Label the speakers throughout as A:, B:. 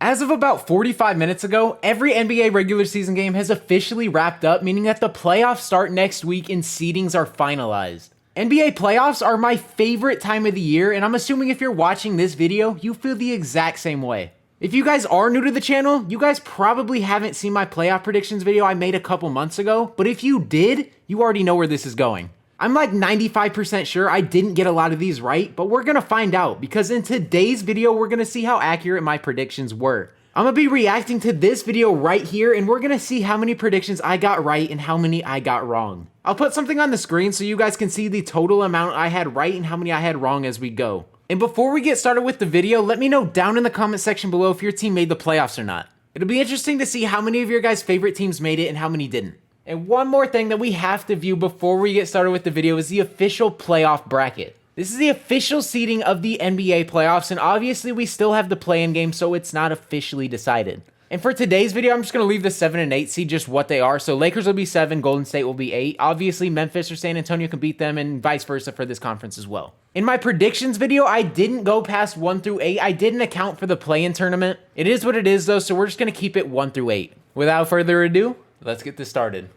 A: As of about 45 minutes ago, every NBA regular season game has officially wrapped up, meaning that the playoffs start next week and seedings are finalized. NBA playoffs are my favorite time of the year, and I'm assuming if you're watching this video, you feel the exact same way. If you guys are new to the channel, you guys probably haven't seen my playoff predictions video I made a couple months ago, but if you did, you already know where this is going. I'm like 95% sure I didn't get a lot of these right, but we're gonna find out because in today's video, we're gonna see how accurate my predictions were. I'm gonna be reacting to this video right here and we're gonna see how many predictions I got right and how many I got wrong. I'll put something on the screen so you guys can see the total amount I had right and how many I had wrong as we go. And before we get started with the video, let me know down in the comment section below if your team made the playoffs or not. It'll be interesting to see how many of your guys' favorite teams made it and how many didn't. And one more thing that we have to view before we get started with the video is the official playoff bracket. This is the official seeding of the NBA playoffs, and obviously we still have the play-in game, so it's not officially decided. And for today's video, I'm just going to leave the 7 and 8 seed just what they are. So Lakers will be 7, Golden State will be 8. Obviously, Memphis or San Antonio can beat them, and vice versa for this conference as well. In my predictions video, I didn't go past 1 through 8. I didn't account for the play-in tournament. It is what it is, though, so we're just going to keep it 1 through 8. Without further ado, let's get this started.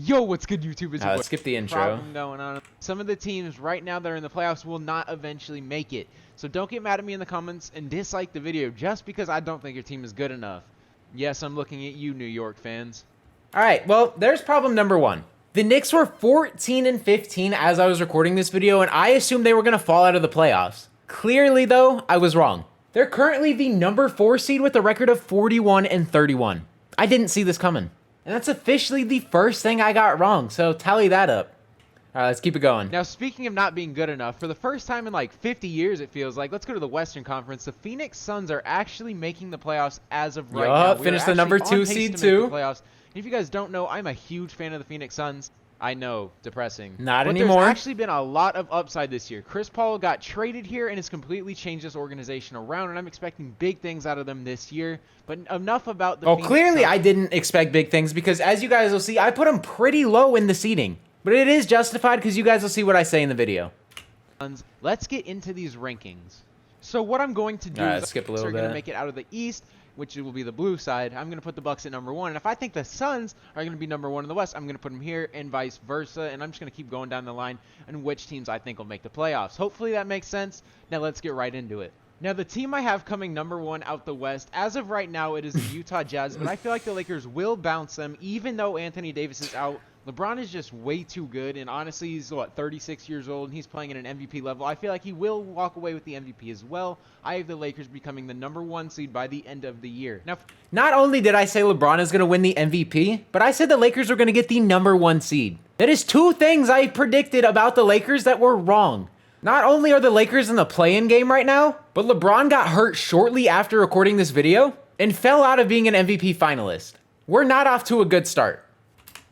B: Yo, what's good, YouTube?
A: Let's skip the intro.
B: Problem going on. Some of the teams right now that are in the playoffs will not eventually make it. So don't get mad at me in the comments and dislike the video just because I don't think your team is good enough. Yes, I'm looking at you, New York fans.
A: All right, well, there's problem number 1. The Knicks were 14 and 15 as I was recording this video, and I assumed they were going to fall out of the playoffs. Clearly, though, I was wrong. They're currently the number 4 seed with a record of 41 and 31. I didn't see this coming. And that's officially the first thing I got wrong, so tally that up. All right, let's keep it going.
B: Now, speaking of not being good enough, for the first time in like 50 years, it feels like, let's go to the Western Conference. The Phoenix Suns are actually making the playoffs as of right now.
A: Finished the number 2 seed too.
B: Playoffs. And if you guys don't know, I'm a huge fan of the Phoenix Suns. I know, depressing.
A: Not
B: but
A: anymore.
B: There's actually been a lot of upside this year. Chris Paul got traded here and has completely changed this organization around, and I'm expecting big things out of them this year. But enough about the Phoenix
A: clearly
B: Suns.
A: I didn't expect big things because as you guys will see, I put them pretty low in the seeding. But it is justified because you guys will see what I say in the video.
B: Let's get into these rankings. So what I'm going to do is
A: skip a little
B: we're
A: bit.
B: going to make it out of the East, which will be the blue side. I'm going to put the Bucks at number 1. And if I think the Suns are going to be number 1 in the West, I'm going to put them here and vice versa. And I'm just going to keep going down the line on which teams I think will make the playoffs. Hopefully that makes sense. Now let's get right into it. Now, the team I have coming number 1 out the West, as of right now, it is the Utah Jazz. But I feel like the Lakers will bounce them, even though Anthony Davis is out. LeBron is just way too good, and honestly, he's, 36 years old, and he's playing at an MVP level. I feel like he will walk away with the MVP as well. I have the Lakers becoming the number 1 seed by the end of the year. Now,
A: not only did I say LeBron is going to win the MVP, but I said the Lakers were going to get the number 1 seed. That is 2 things I predicted about the Lakers that were wrong. Not only are the Lakers in the play-in game right now, but LeBron got hurt shortly after recording this video and fell out of being an MVP finalist. We're not off to a good start.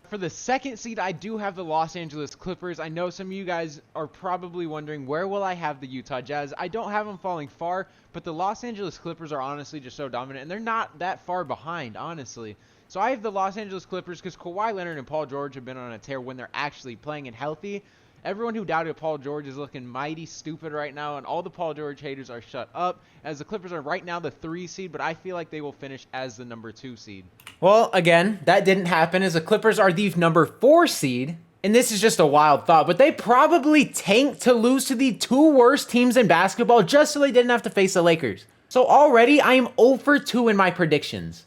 B: For the 2nd seed, I do have the Los Angeles Clippers. I know some of you guys are probably wondering, where will I have the Utah Jazz? I don't have them falling far, but the Los Angeles Clippers are honestly just so dominant, and they're not that far behind, honestly. So I have the Los Angeles Clippers because Kawhi Leonard and Paul George have been on a tear when they're actually playing and healthy. Everyone who doubted Paul George is looking mighty stupid right now, and all the Paul George haters are shut up, as the Clippers are right now the 3 seed, but I feel like they will finish as the number 2 seed.
A: Well, again, that didn't happen as the Clippers are the number 4 seed, and this is just a wild thought, but they probably tanked to lose to the 2 worst teams in basketball just so they didn't have to face the Lakers. So already, I am 0 for 2 in my predictions.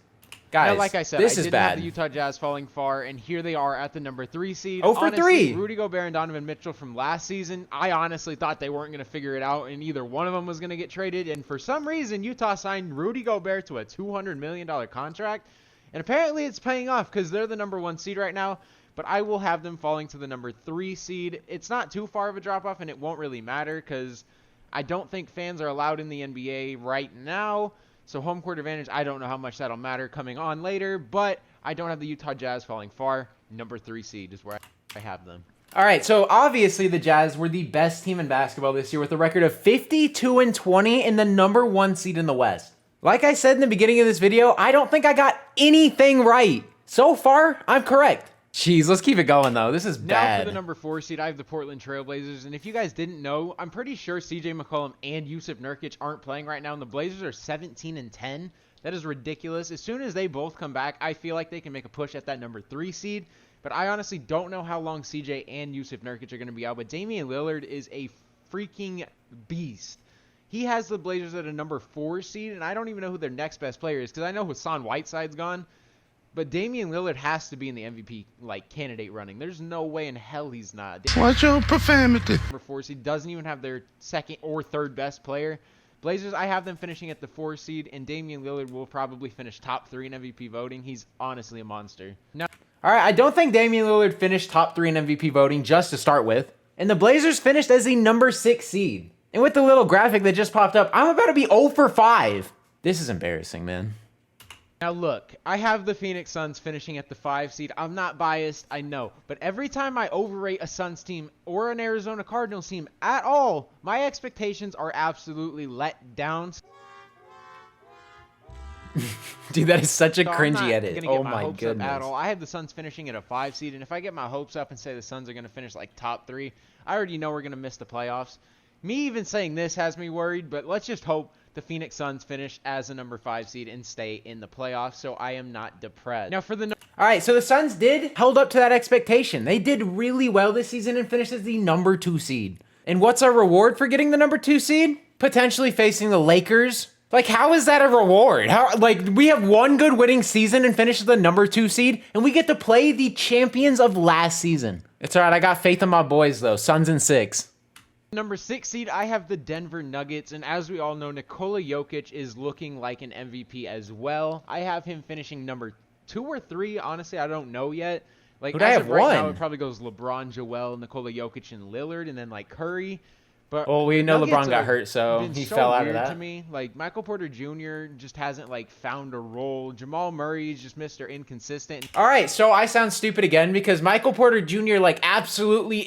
A: Guys,
B: now, like I said,
A: this
B: I
A: is
B: didn't
A: bad.
B: have the Utah Jazz falling far, and here they are at the number 3 seed.
A: 0 for
B: honestly,
A: 3.
B: Rudy Gobert and Donovan Mitchell from last season, I honestly thought they weren't going to figure it out, and either one of them was going to get traded. And for some reason, Utah signed Rudy Gobert to a $200 million contract, and apparently it's paying off because they're the number 1 seed right now. But I will have them falling to the number 3 seed. It's not too far of a drop-off, and it won't really matter because I don't think fans are allowed in the NBA right now. So home court advantage, I don't know how much that'll matter coming on later, but I don't have the Utah Jazz falling far. Number 3 seed is where I have them.
A: All right, so obviously the Jazz were the best team in basketball this year with a record of 52 and 20 and the number 1 seed in the West. Like I said in the beginning of this video, I don't think I got anything right. So far, I'm correct. Jeez, let's keep it going, though. This is
B: Now
A: bad.
B: for the number 4 seed, I have the Portland Trailblazers. And if you guys didn't know, I'm pretty sure CJ McCollum and Yusuf Nurkic aren't playing right now. And the Blazers are 17-10. That is ridiculous. As soon as they both come back, I feel like they can make a push at that number 3 seed. But I honestly don't know how long CJ and Yusuf Nurkic are going to be out. But Damian Lillard is a freaking beast. He has the Blazers at a number 4 seed, and I don't even know who their next best player is because I know Hassan Whiteside's gone. But Damian Lillard has to be in the MVP candidate running. There's no way in hell he's not.
C: Watch your profanity.
B: Number 4 seed doesn't even have their second or third best player. Blazers, I have them finishing at the 4 seed, and Damian Lillard will probably finish top 3 in MVP voting. He's honestly a monster. Now,
A: All right, I don't think Damian Lillard finished top 3 in MVP voting just to start with. And the Blazers finished as a number 6 seed. And with the little graphic that just popped up, I'm about to be 0 for 5. This is embarrassing, man.
B: Now look, I have the Phoenix Suns finishing at the 5 seed. I'm not biased, I know. But every time I overrate a Suns team or an Arizona Cardinals team at all, my expectations are absolutely let down.
A: Dude, that is such a
B: So I'm
A: cringy
B: not
A: edit.
B: gonna
A: Oh
B: get my
A: my
B: hopes up
A: goodness.
B: at all. I have the Suns finishing at a 5 seed, and if I get my hopes up and say the Suns are going to finish like top 3, I already know we're going to miss the playoffs. Me even saying this has me worried, but let's just hope the Phoenix Suns finish as a number 5 seed and stay in the playoffs, so I am not depressed. Now for the
A: All right, so the Suns did held up to that expectation. They did really well this season and finished as the number 2 seed. And what's our reward for getting the number 2 seed? Potentially facing the Lakers. Like, how is that a reward? How, like, we have one good winning season and finish as the number 2 seed, and we get to play the champions of last season. It's all right, I got faith in my boys, though. Suns in 6.
B: number 6 seed, I have the Denver Nuggets, and as we all know, Nikola Jokic is looking like an MVP as well. I have him finishing number 2 or 3. Honestly, I don't know yet. Like,
A: Who'd I
B: as
A: have
B: of right now,
A: one?
B: it probably goes LeBron, Joel, Nikola Jokic, and Lillard, and then like Curry. But
A: Well, we know
B: Nuggets
A: LeBron got
B: have
A: hurt, so
B: been
A: he
B: so
A: fell out of
B: weird
A: that.
B: to me. Like, Michael Porter Jr. just hasn't like found a role. Jamal Murray is just Mr. Inconsistent.
A: All right, so I sound stupid again because Michael Porter Jr. like absolutely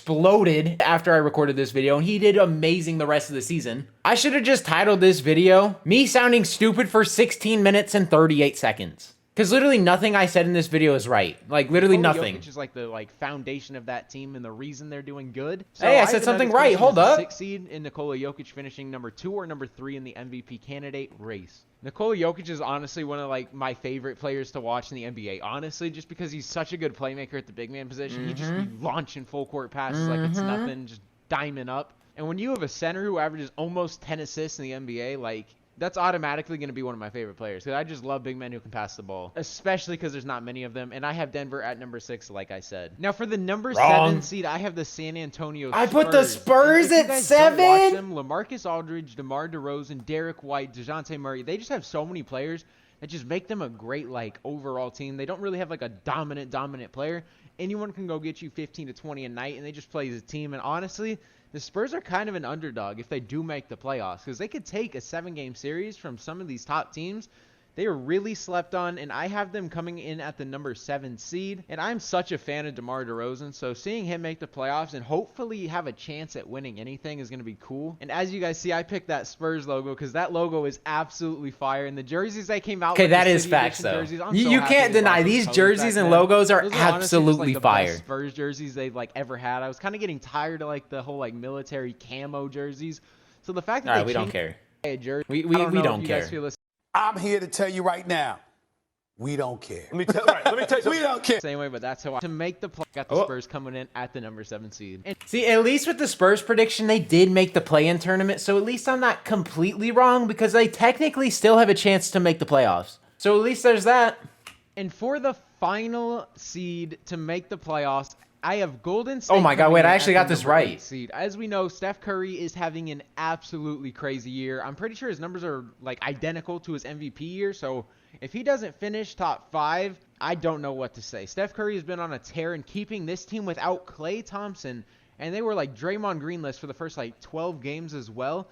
A: exploded after I recorded this video, and he did amazing the rest of the season. I should have just titled this video, Me Sounding Stupid for 16 minutes and 38 seconds. Because literally nothing I said in this video is right. Like, literally
B: Nikola
A: nothing.
B: Jokic is like the foundation of that team and the reason they're doing good.
A: Hey, I
B: have
A: said
B: the
A: something
B: Nuggets
A: right.
B: finishing
A: Hold
B: as the
A: up.
B: 6th seed and Nikola Jokic finishing number 2 or number 3 in the MVP candidate race. Nikola Jokic is honestly one of like my favorite players to watch in the NBA. Honestly, just because he's such a good playmaker at the big man position. He just be launching full court passes like it's nothing, just diming up. And when you have a center who averages almost 10 assists in the NBA, like, that's automatically going to be one of my favorite players because I just love big men who can pass the ball, especially because there's not many of them. And I have Denver at number 6, like I said. Now for the number 7 seed, I have the San Antonio Spurs.
A: I put the Spurs
B: And if
A: at
B: you guys don't watch
A: 7?
B: them, LaMarcus Aldridge, DeMar DeRozan, Derek White, DeJounte Murray, they just have so many players that just make them a great like overall team. They don't really have like a dominant player. Anyone can go get you 15 to 20 a night, and they just play as a team. And honestly, the Spurs are kind of an underdog if they do make the playoffs because they could take a 7-game series from some of these top teams. They are really slept on, and I have them coming in at the number 7 seed. And I'm such a fan of DeMar DeRozan, so seeing him make the playoffs and hopefully have a chance at winning anything is going to be cool. And as you guys see, I picked that Spurs logo because that logo is absolutely fire. And the jerseys they came out
A: Okay,
B: with,
A: that
B: the
A: is
B: City
A: facts,
B: Edition
A: though.
B: jerseys, I'm
A: You
B: so happy
A: can't
B: they
A: deny
B: brought those
A: these
B: colors
A: jerseys
B: back
A: and
B: then.
A: logos are
B: Those honestly just,
A: absolutely
B: the
A: fire.
B: best Spurs jerseys they've like ever had. I was kind of getting tired of like the whole like military camo jerseys. So the fact that
A: All right,
B: they
A: we don't
B: changed
A: care.
B: a jersey,
A: We
B: I don't know
A: don't
B: if you guys
A: care.
B: feel the
D: I'm here to tell you right now, we don't care.
C: Let me tell you
D: We don't care.
B: same way, but that's how I to make the play. Got the
A: Oh.
B: Spurs coming in at the number 7 seed. And
A: See, at least with the Spurs prediction, they did make the play-in tournament, so at least I'm not completely wrong because they technically still have a chance to make the playoffs. So at least there's that.
B: And for the final seed to make the playoffs, I have Golden State.
A: Oh my God,
B: coming
A: wait,
B: in
A: I actually
B: at
A: got
B: the
A: this
B: number 8
A: right.
B: Seed. As we know, Steph Curry is having an absolutely crazy year. I'm pretty sure his numbers are like identical to his MVP year. So if he doesn't finish top 5, I don't know what to say. Steph Curry has been on a tear and keeping this team without Klay Thompson, and they were like Draymond Green list for the first like 12 games as well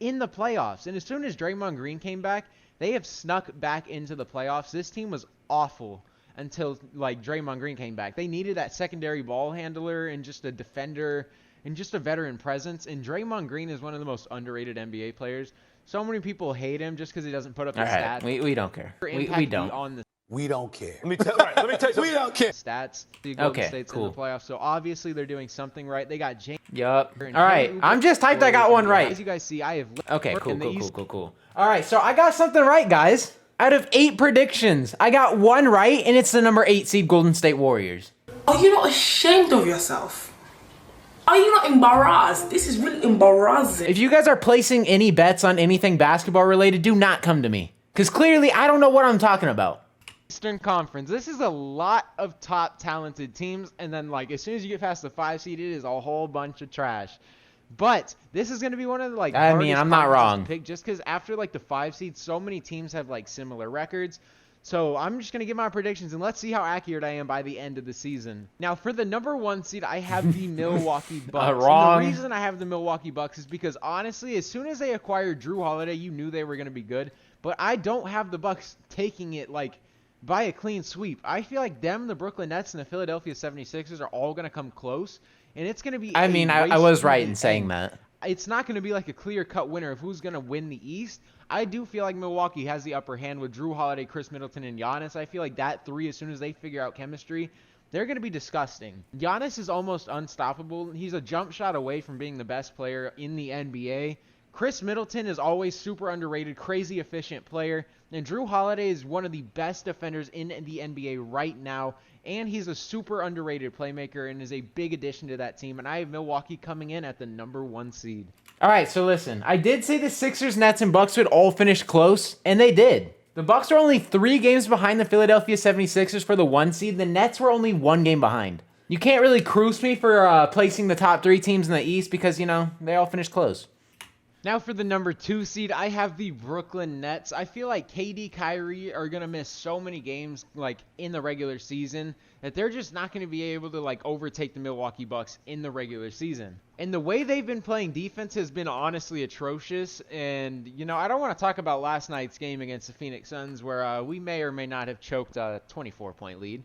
B: in the playoffs. And as soon as Draymond Green came back, they have snuck back into the playoffs. This team was awful until like Draymond Green came back. They needed that secondary ball handler and just a defender and just a veteran presence. And Draymond Green is one of the most underrated NBA players. So many people hate him just because he doesn't put up the
A: All right,
B: stats.
A: we don't care.
B: For
A: We
B: impact
A: don't.
B: beyond the
D: We don't care.
C: Let me tell you something.
D: We don't care.
B: Stats. The Golden
A: Okay,
B: State's
A: cool.
B: in the playoffs, so obviously they're doing something right. They got James.
A: Yup.
B: and
A: All right.
B: Kevin
A: I'm just hyped I got one right.
B: As you guys see, I have.
A: Okay,
B: in
A: cool,
B: the East.
A: cool. All right, so I got something right, guys. Out of 8 predictions, I got one right, and it's the number 8 seed Golden State Warriors.
E: Are you not ashamed of yourself? Are you not embarrassed? This is really embarrassing.
A: If you guys are placing any bets on anything basketball related, do not come to me. Because clearly, I don't know what I'm talking about.
B: Eastern Conference. This is a lot of top talented teams, and then like as soon as you get past the 5 seed, it is a whole bunch of trash. But this is going to be one of the like.
A: I mean, I'm not wrong.
B: Pick just because after like the 5 seed, so many teams have like similar records. So I'm just going to give my predictions, and let's see how accurate I am by the end of the season. Now, for the number 1 seed, I have the Milwaukee Bucks.
A: Wrong.
B: And the reason I have the Milwaukee Bucks is because, honestly, as soon as they acquired Drew Holiday, you knew they were going to be good. But I don't have the Bucks taking it, like, by a clean sweep. I feel like them, the Brooklyn Nets, and the Philadelphia 76ers are all going to come close, and it's going to be
A: I mean, I was right in saying that.
B: It's not going to be like a clear-cut winner of who's going to win the East. I do feel like Milwaukee has the upper hand with Drew Holiday, Chris Middleton, and Giannis. I feel like that 3, as soon as they figure out chemistry, they're going to be disgusting. Giannis is almost unstoppable. He's a jump shot away from being the best player in the NBA. Chris Middleton is always super underrated, crazy efficient player. And Drew Holiday is one of the best defenders in the NBA right now. And he's a super underrated playmaker and is a big addition to that team. And I have Milwaukee coming in at the number 1 seed.
A: All right, so listen. I did say the Sixers, Nets, and Bucks would all finish close, and they did. The Bucks are only 3 games behind the Philadelphia 76ers for the 1 seed. The Nets were only 1 game behind. You can't really cruise me for placing the top 3 teams in the East because, you know, they all finished close.
B: Now for the number 2 seed, I have the Brooklyn Nets. I feel like KD, Kyrie are going to miss so many games like in the regular season that they're just not going to be able to like overtake the Milwaukee Bucks in the regular season. And the way they've been playing defense has been honestly atrocious. And, you know, I don't want to talk about last night's game against the Phoenix Suns where we may or may not have choked a 24-point lead.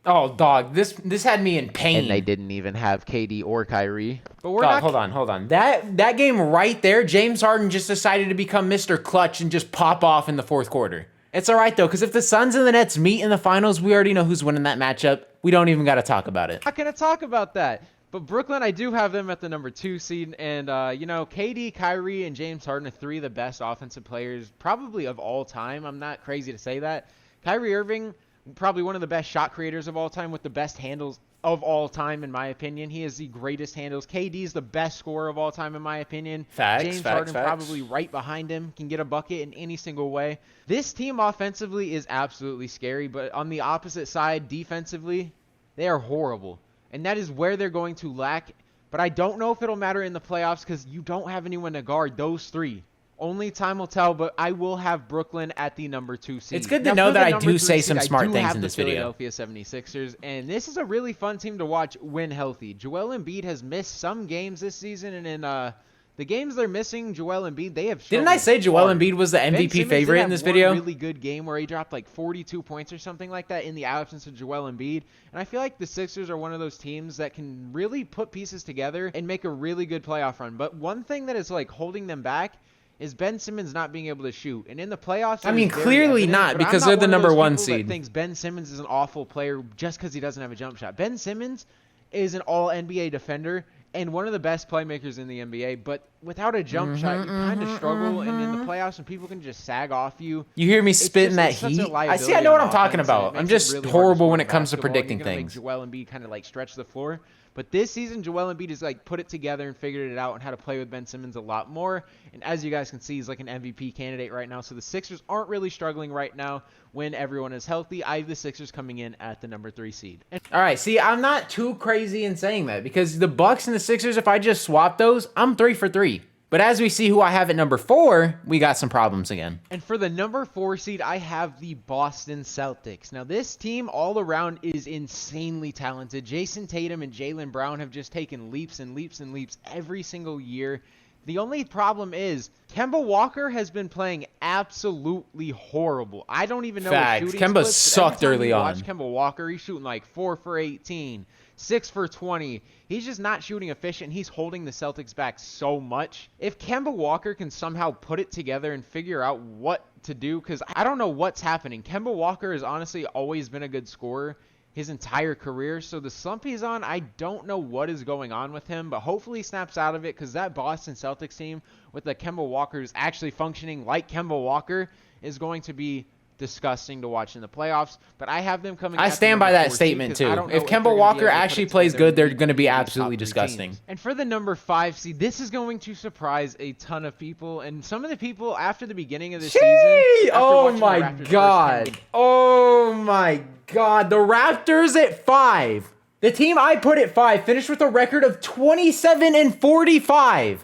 A: Oh, dog, this had me in pain.
B: And they didn't even have KD or Kyrie. But we're
A: Dog,
B: not.
A: hold on. That game right there, James Harden just decided to become Mr. Clutch and just pop off in the 4th quarter. It's all right, though, because if the Suns and the Nets meet in the finals, we already know who's winning that matchup. We don't even got to talk about it.
B: Not going to talk about that. But Brooklyn, I do have them at the number 2 seed. And, you know, KD, Kyrie, and James Harden are 3 of the best offensive players probably of all time. I'm not crazy to say that. Kyrie Irving, probably one of the best shot creators of all time with the best handles of all time, in my opinion. He has the greatest handles. KD is the best scorer of all time, in my opinion. James Harden probably right behind him, can get a bucket in any single way. This team offensively is absolutely scary, but on the opposite side, defensively, they are horrible. And that is where they're going to lack. But I don't know if it'll matter in the playoffs because you don't have anyone to guard those 3. Only time will tell, but I will have Brooklyn at the number 2 seed.
A: It's good to know that I do say some smart things in this video.
B: Philadelphia 76ers, and this is a really fun team to watch when healthy. Joel Embiid has missed some games this season, and in the games they're missing, Joel Embiid, they have struggled.
A: Didn't I say Joel
B: hard.
A: Embiid was the
B: Ben
A: MVP
B: Simmons
A: favorite
B: did
A: in this
B: have one
A: video?
B: really good game where he dropped like 42 points or something like that in the absence of Joel Embiid. And I feel like the Sixers are one of those teams that can really put pieces together and make a really good playoff run. But one thing that is like holding them back is Ben Simmons not being able to shoot. And in the playoffs,
A: I mean, clearly not, because they're the number 1 seed.
B: Thinks Ben Simmons is an awful player just because he doesn't have a jump shot. Ben Simmons is an all-NBA defender and one of the best playmakers in the NBA, but without a jump shot, you kind of struggle. And in the playoffs, when people can just sag off you.
A: You hear me spitting that heat? I see. I know what I'm talking about. I'm just horrible when it comes to predicting things.
B: Make Joel Embiid kind of like stretch the floor. But this season, Joel Embiid has like put it together and figured it out and how to play with Ben Simmons a lot more. And as you guys can see, he's like an MVP candidate right now. So the Sixers aren't really struggling right now when everyone is healthy. I have the Sixers coming in at the number 3 seed.
A: All right, see, I'm not too crazy in saying that because the Bucks and the Sixers, if I just swap those, I'm 3 for 3. But as we see who I have at number 4, we got some problems again.
B: And for the number 4 seed, I have the Boston Celtics. Now, this team all around is insanely talented. Jason Tatum and Jaylen Brown have just taken leaps and leaps and leaps every single year. The only problem is Kemba Walker has been playing absolutely horrible. I don't even know
A: Facts.
B: his shooting
A: Kemba
B: splits,
A: sucked early on.
B: Watch Kemba Walker. He's shooting like 4 for 18. 6 for 20. He's just not shooting efficient. He's holding the Celtics back so much. If Kemba Walker can somehow put it together and figure out what to do because I don't know what's happening. Kemba Walker has honestly always been a good scorer his entire career. So the slump he's on, I don't know what is going on with him, but hopefully he snaps out of it because that Boston Celtics team with the Kemba Walker who's actually functioning like Kemba Walker is going to be disgusting to watch in the playoffs. But I have them coming.
A: I stand by that statement too. If Kemba Walker actually plays good, they're going to be absolutely disgusting.
B: And for the number 5 seed, this is going to surprise a ton of people. And some of the people after the beginning of the season.
A: Oh my God. Oh my God. The Raptors at 5. The team I put at 5 finished with a record of 27-45.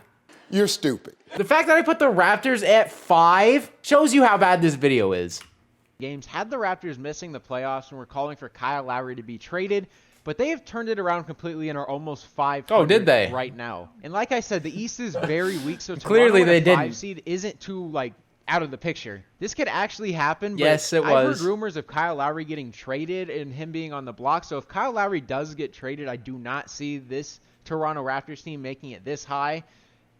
C: You're stupid.
A: The fact that I put the Raptors at 5 shows you how bad this video is.
B: Games had the Raptors missing the playoffs and were calling for Kyle Lowry to be traded, but they have turned it around completely and are almost 500
A: Oh, did they?
B: right now. And like I said, the East is very weak, so
A: Clearly they
B: Toronto at a 5
A: didn't.
B: seed isn't too out of the picture. This could actually happen. But
A: Yes, it
B: I've
A: was.
B: heard rumors of Kyle Lowry getting traded and him being on the block. So if Kyle Lowry does get traded, I do not see this Toronto Raptors team making it this high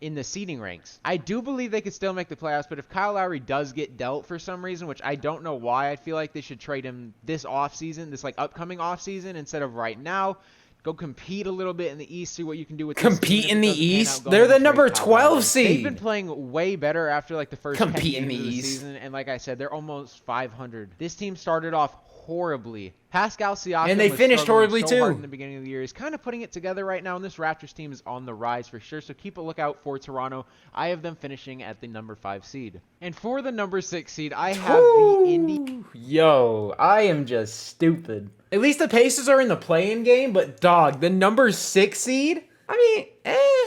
B: in the seeding ranks. I do believe they could still make the playoffs, but if Kyle Lowry does get dealt for some reason, which I don't know why, I feel like they should trade him this offseason, this upcoming offseason instead of right now. Go compete a little bit in the East, see what you can do with
A: Compete in the East? They're the number 12 seed.
B: They've been playing way better after the first 10
A: Compete in
B: games
A: the
B: of the
A: East.
B: season, and like I said, they're almost 500. This team started off horribly. Pascal Siakam
A: And they
B: was
A: finished
B: struggling
A: horribly
B: so hard
A: too.
B: in the beginning of the year. He's kind of putting it together right now, and this Raptors team is on the rise for sure. So keep a lookout for Toronto. I have them finishing at the number 5 seed. And for the number 6 seed, I have the Indy.
A: Yo, I am just stupid. At least the Pacers are in the play-in game, but dog, the number 6 seed? I mean,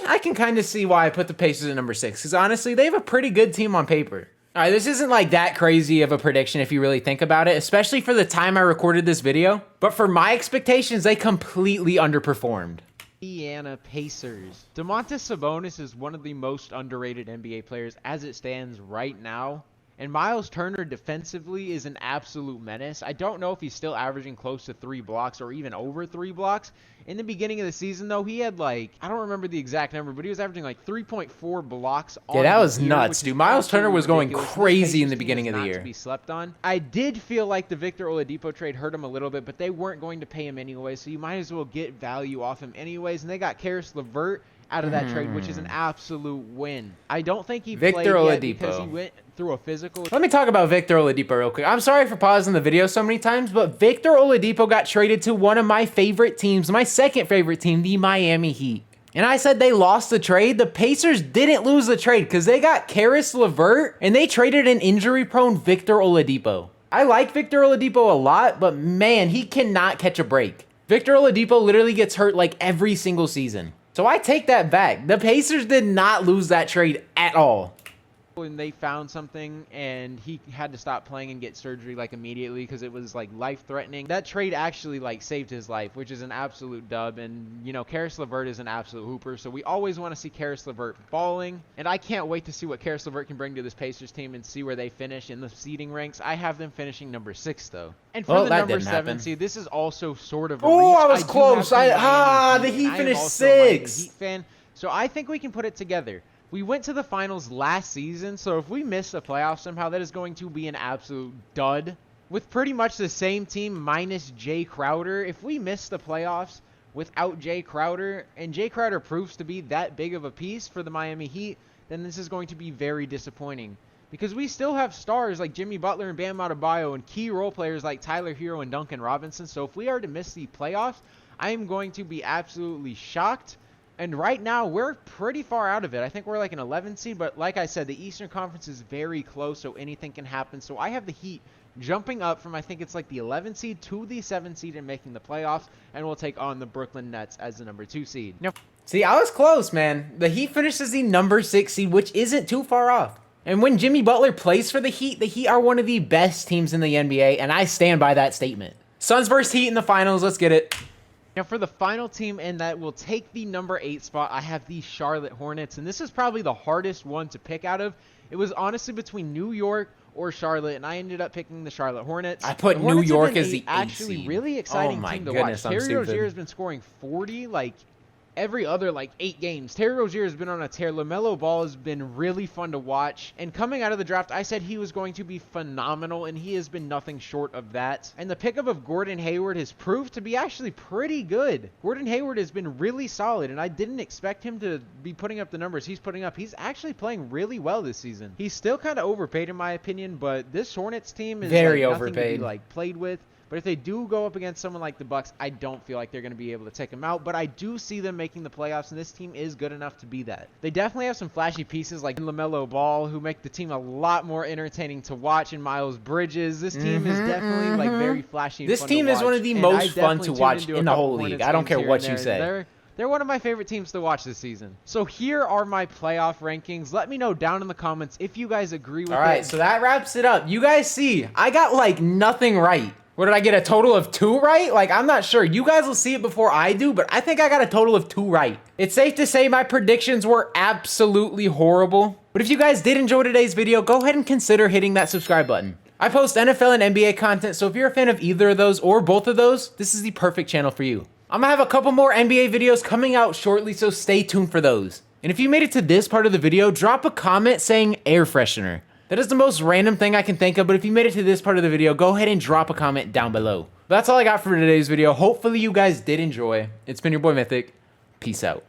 A: I can kind of see why I put the Pacers at number 6, because honestly, they have a pretty good team on paper. All right, this isn't that crazy of a prediction if you really think about it, especially for the time I recorded this video. But for my expectations, they completely underperformed.
B: Indiana Pacers. Domantas Sabonis is one of the most underrated NBA players as it stands right now. And Miles Turner defensively is an absolute menace. I don't know if he's still averaging close to 3 blocks or even over 3 blocks. In the beginning of the season, though, he had I don't remember the exact number, but he was averaging 3.4 blocks on
A: Yeah, that was
B: the year,
A: nuts,
B: which
A: dude.
B: is
A: Miles Turner was going
B: ridiculous. This
A: crazy in the
B: Pacers team
A: beginning
B: is
A: of the
B: not
A: year.
B: to be slept on. I did feel like the Victor Oladipo trade hurt him a little bit, but they weren't going to pay him anyway, so you might as well get value off him anyways. And they got Karis LeVert out of that trade, which is an absolute win. I don't think he
A: Victor
B: played yet
A: Oladipo.
B: because he went through a physical.
A: Let me talk about Victor Oladipo real quick. I'm sorry for pausing the video so many times, but Victor Oladipo got traded to one of my favorite teams, my second favorite team, the Miami Heat. And I said they lost the trade. The Pacers didn't lose the trade because they got Karis LeVert and they traded an injury-prone Victor Oladipo. I like Victor Oladipo a lot, but man, he cannot catch a break. Victor Oladipo literally gets hurt every single season. So I take that back. The Pacers did not lose that trade at all.
B: And they found something, and he had to stop playing and get surgery immediately because it was life-threatening. That trade actually saved his life, which is an absolute dub. And Karis LeVert is an absolute hooper, so we always want to see Karis LeVert balling. And I can't wait to see what Karis LeVert can bring to this Pacers team and see where they finish in the seeding ranks. I have them finishing number 6 though. And for the number 7 seed, this is also sort of a
A: Oh,
B: reach.
A: I was
B: do
A: close.
B: have
A: The Heat
B: I am
A: finished
B: also a Miami
A: 6th.
B: Heat fan, so I think we can put it together. We went to the finals last season, so if we miss the playoffs somehow, that is going to be an absolute dud. With pretty much the same team minus Jay Crowder, if we miss the playoffs without Jay Crowder, and Jay Crowder proves to be that big of a piece for the Miami Heat, then this is going to be very disappointing. Because we still have stars like Jimmy Butler and Bam Adebayo and key role players like Tyler Hero and Duncan Robinson, so if we are to miss the playoffs, I am going to be absolutely shocked. And right now, we're pretty far out of it. I think we're an 11 seed, but like I said, the Eastern Conference is very close, so anything can happen. So I have the Heat jumping up from, I think it's the 11 seed to the 7 seed and making the playoffs, and we'll take on the Brooklyn Nets as the number 2 seed.
A: See, I was close, man. The Heat finished as the number 6 seed, which isn't too far off. And when Jimmy Butler plays for the Heat are one of the best teams in the NBA, and I stand by that statement. Suns versus Heat in the finals. Let's get it.
B: Now for the final team, and that will take the number 8 spot, I have the Charlotte Hornets, and this is probably the hardest one to pick out of. It was honestly between New York or Charlotte, and I ended up picking the Charlotte Hornets.
A: I put
B: The
A: New
B: Hornets have
A: York
B: been
A: as the 8th
B: actually
A: seed.
B: really exciting
A: Oh my
B: team to
A: goodness,
B: watch.
A: I'm
B: Terry Rozier
A: stupid.
B: has been scoring 40 every other like 8 games. Terry Rozier has been on a tear. LaMelo Ball has been really fun to watch. And coming out of the draft, I said he was going to be phenomenal, and he has been nothing short of that. And the pickup of Gordon Hayward has proved to be actually pretty good. Gordon Hayward has been really solid, and I didn't expect him to be putting up the numbers he's putting up. He's actually playing really well this season. He's still kind of overpaid in my opinion, but this Hornets team is
A: very
B: like nothing
A: overpaid.
B: to be like played with. But if they do go up against someone like the Bucks, I don't feel like they're going to be able to take them out. But I do see them making the playoffs, and this team is good enough to be that. They definitely have some flashy pieces like LaMelo Ball, who make the team a lot more entertaining to watch, and Miles Bridges. This team is definitely like very flashy and
A: This
B: fun
A: team
B: to
A: is one
B: watch.
A: of the
B: And
A: most
B: I
A: fun
B: definitely
A: to
B: tuned
A: watch
B: into a
A: in the
B: couple
A: whole league.
B: Hornets
A: I don't
B: games
A: care
B: here
A: what
B: and
A: you
B: there.
A: say.
B: They're one of my favorite teams to watch this season. So here are my playoff rankings. Let me know down in the comments if you guys agree with it.
A: All right, so that wraps it up. You guys see, I got like nothing right. What did I get, a total of 2 right? Like, I'm not sure. You guys will see it before I do, but I think I got a total of 2 right. It's safe to say my predictions were absolutely horrible. But if you guys did enjoy today's video, go ahead and consider hitting that subscribe button. I post NFL and NBA content, so if you're a fan of either of those or both of those, this is the perfect channel for you. I'm gonna have a couple more NBA videos coming out shortly, so stay tuned for those. And if you made it to this part of the video, drop a comment saying air freshener. That is the most random thing I can think of, but if you made it to this part of the video, go ahead and drop a comment down below. But that's all I got for today's video. Hopefully you guys did enjoy. It's been your boy Mythic. Peace out.